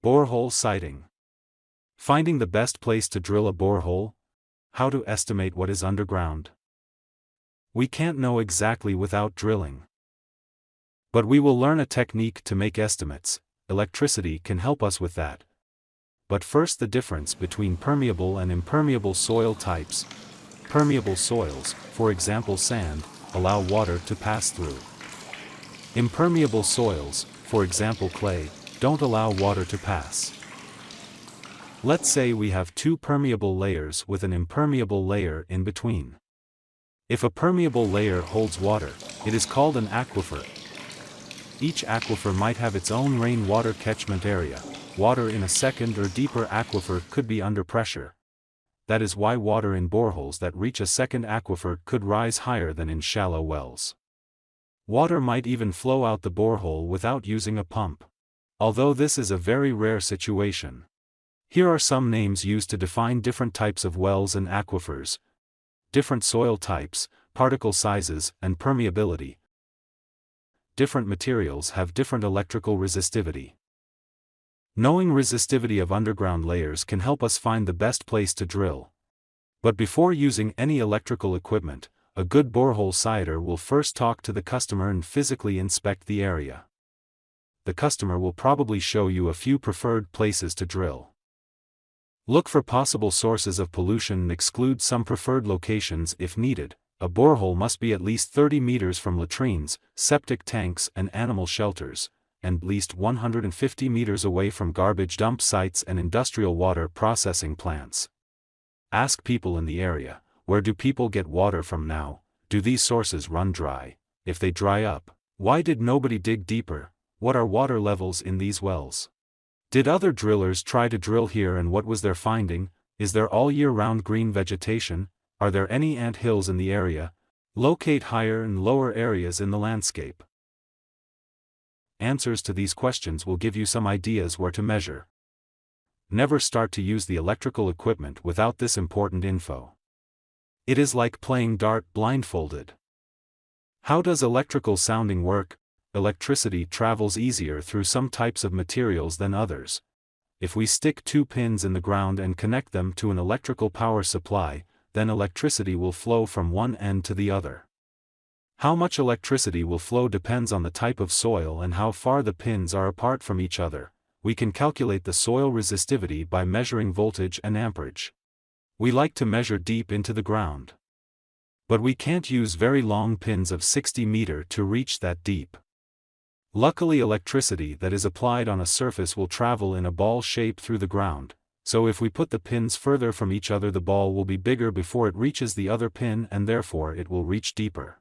Borehole siting. Finding the best place to drill a borehole? How to estimate what is underground? We can't know exactly without drilling. But we will learn a technique to make estimates. Electricity can help us with that. But first, the difference between permeable and impermeable soil types. Permeable soils, for example sand, allow water to pass through. Impermeable soils, for example clay, don't allow water to pass. Let's say we have two permeable layers with an impermeable layer in between. If a permeable layer holds water, it is called an aquifer. Each aquifer might have its own rainwater catchment area. Water in a second or deeper aquifer could be under pressure. That is why water in boreholes that reach a second aquifer could rise higher than in shallow wells. Water might even flow out the borehole without using a pump. Although this is a very rare situation. Here are some names used to define different types of wells and aquifers. Different soil types, particle sizes, and permeability. Different materials have different electrical resistivity. Knowing resistivity of underground layers can help us find the best place to drill. But before using any electrical equipment, a good borehole sighter will first talk to the customer and physically inspect the area. The customer will probably show you a few preferred places to drill. Look for possible sources of pollution and exclude some preferred locations if needed. A borehole must be at least 30 meters from latrines, septic tanks and animal shelters, and at least 150 meters away from garbage dump sites and industrial water processing plants. Ask people in the area, where do people get water from now? Do these sources run dry? If they dry up, why did nobody dig deeper? What are water levels in these wells? Did other drillers try to drill here and what was their finding? Is there all year-round green vegetation? Are there any ant hills in the area? Locate higher and lower areas in the landscape. Answers to these questions will give you some ideas where to measure. Never start to use the electrical equipment without this important info. It is like playing dart blindfolded. How does electrical sounding work? Electricity travels easier through some types of materials than others. If we stick two pins in the ground and connect them to an electrical power supply, then electricity will flow from one end to the other. How much electricity will flow depends on the type of soil and how far the pins are apart from each other. We can calculate the soil resistivity by measuring voltage and amperage. We like to measure deep into the ground. But we can't use very long pins of 60 meter to reach that deep. Luckily, electricity that is applied on a surface will travel in a ball shape through the ground, so if we put the pins further from each other, the ball will be bigger before it reaches the other pin and therefore it will reach deeper.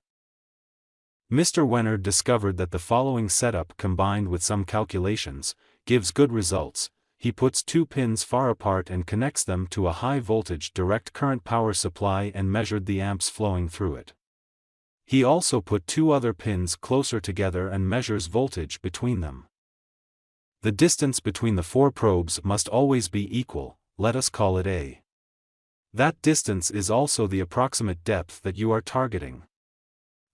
Mr. Wenner discovered that the following setup, combined with some calculations, gives good results. He puts two pins far apart and connects them to a high voltage direct current power supply and measured the amps flowing through it. He also put two other pins closer together and measures voltage between them. The distance between the four probes must always be equal, let us call it A. That distance is also the approximate depth that you are targeting.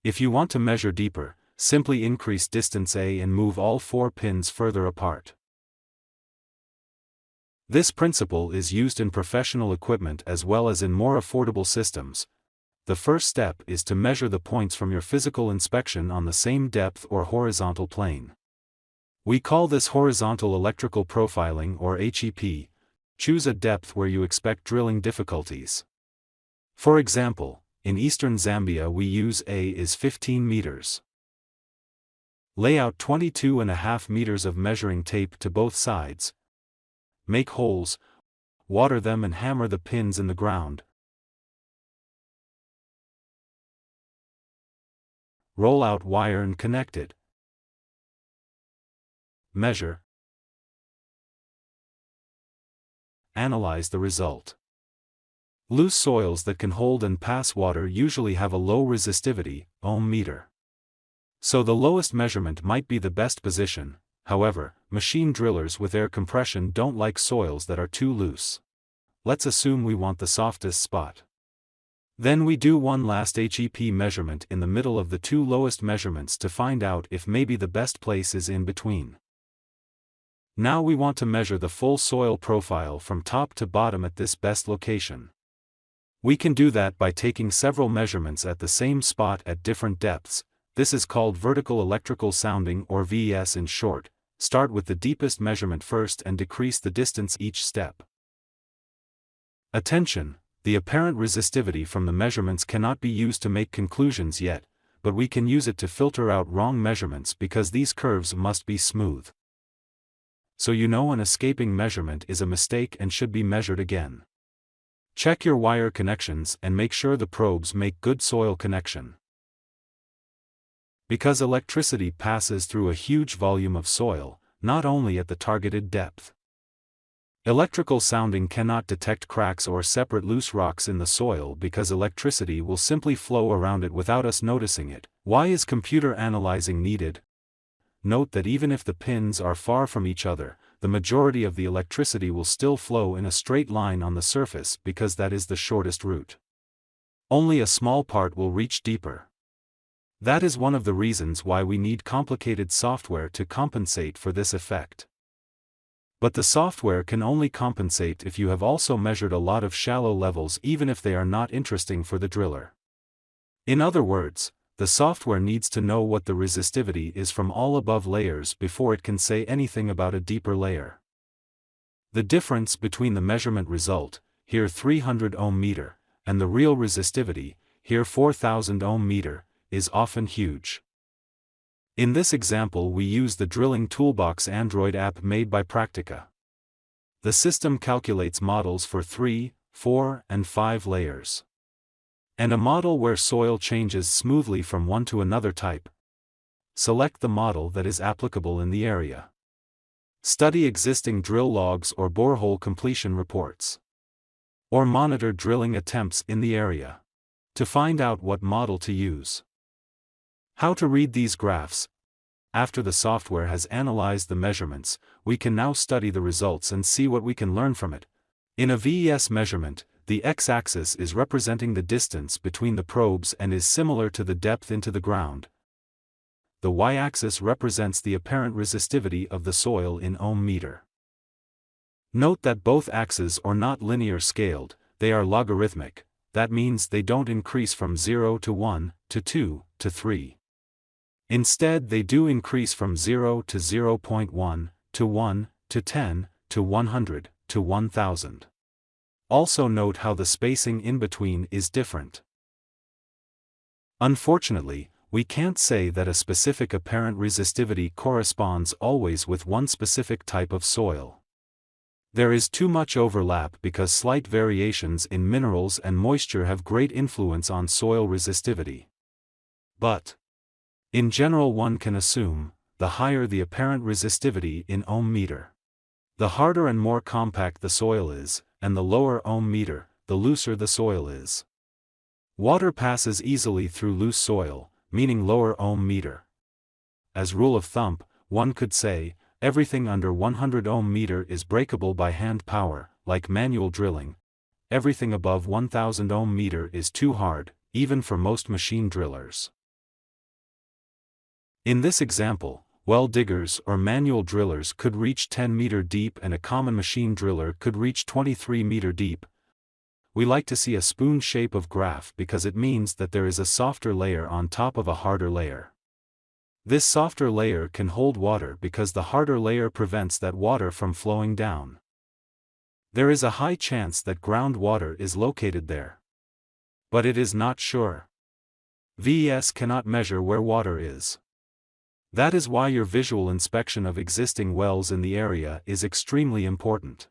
If you want to measure deeper, simply increase distance A and move all four pins further apart. This principle is used in professional equipment as well as in more affordable systems. The first step is to measure the points from your physical inspection on the same depth or horizontal plane. We call this horizontal electrical profiling or HEP. Choose a depth where you expect drilling difficulties. For example, in eastern Zambia we use A is 15 meters. Lay out 22.5 meters of measuring tape to both sides. Make holes, water them and hammer the pins in the ground. Roll out wire and connect it. Measure. Analyze the result. Loose soils that can hold and pass water usually have a low resistivity, ohm meter. So the lowest measurement might be the best position. However, machine drillers with air compression don't like soils that are too loose. Let's assume we want the softest spot. Then we do one last HEP measurement in the middle of the two lowest measurements to find out if maybe the best place is in between. Now we want to measure the full soil profile from top to bottom at this best location. We can do that by taking several measurements at the same spot at different depths. This is called vertical electrical sounding, or VES in short. Start with the deepest measurement first and decrease the distance each step. Attention! The apparent resistivity from the measurements cannot be used to make conclusions yet, but we can use it to filter out wrong measurements because these curves must be smooth. So you know an escaping measurement is a mistake and should be measured again. Check your wire connections and make sure the probes make good soil connection. Because electricity passes through a huge volume of soil, not only at the targeted depth. Electrical sounding cannot detect cracks or separate loose rocks in the soil because electricity will simply flow around it without us noticing it. Why is computer analyzing needed? Note that even if the pins are far from each other, the majority of the electricity will still flow in a straight line on the surface because that is the shortest route. Only a small part will reach deeper. That is one of the reasons why we need complicated software to compensate for this effect. But the software can only compensate if you have also measured a lot of shallow levels, even if they are not interesting for the driller. In other words, the software needs to know what the resistivity is from all above layers before it can say anything about a deeper layer. The difference between the measurement result, here 300 ohm meter, and the real resistivity, here 4000 ohm meter, is often huge. In this example we use the Drilling Toolbox Android app made by Practica. The system calculates models for 3, 4, and 5 layers. And a model where soil changes smoothly from one to another type. Select the model that is applicable in the area. Study existing drill logs or borehole completion reports. Or monitor drilling attempts in the area. To find out what model to use. How to read these graphs. After the software has analyzed the measurements, we can now study the results and see what we can learn from it. In a VES measurement, the x-axis is representing the distance between the probes and is similar to the depth into the ground. The y-axis represents the apparent resistivity of the soil in ohm meter. Note that both axes are not linear scaled, they are logarithmic. That means they don't increase from 0 to 1, to 2, to 3. Instead they do increase from 0 to 0.1, to 1, to 10, to 100, to 1000. Also note how the spacing in between is different. Unfortunately, we can't say that a specific apparent resistivity corresponds always with one specific type of soil. There is too much overlap because slight variations in minerals and moisture have great influence on soil resistivity. But in general one can assume, the higher the apparent resistivity in ohm meter, the harder and more compact the soil is, and the lower ohm meter, the looser the soil is. Water passes easily through loose soil, meaning lower ohm meter. As rule of thumb, one could say, everything under 100 ohm meter is breakable by hand power, like manual drilling. Everything above 1000 ohm meter is too hard, even for most machine drillers. In this example, well diggers or manual drillers could reach 10 meter deep and a common machine driller could reach 23 meter deep. We like to see a spoon shape of graph because it means that there is a softer layer on top of a harder layer. This softer layer can hold water because the harder layer prevents that water from flowing down. There is a high chance that groundwater is located there. But it is not sure. VES cannot measure where water is. That is why your visual inspection of existing wells in the area is extremely important.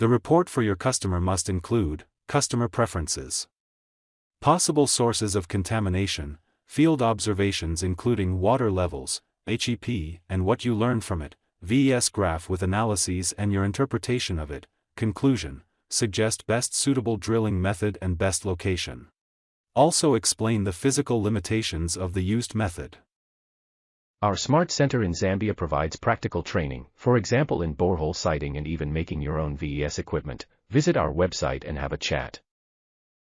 The report for your customer must include customer preferences, possible sources of contamination, field observations including water levels, HEP, and what you learned from it, VES graph with analyses and your interpretation of it, conclusion, suggest best suitable drilling method and best location. Also explain the physical limitations of the used method. Our Smart Center in Zambia provides practical training, for example in borehole siting and even making your own VES equipment. Visit our website and have a chat.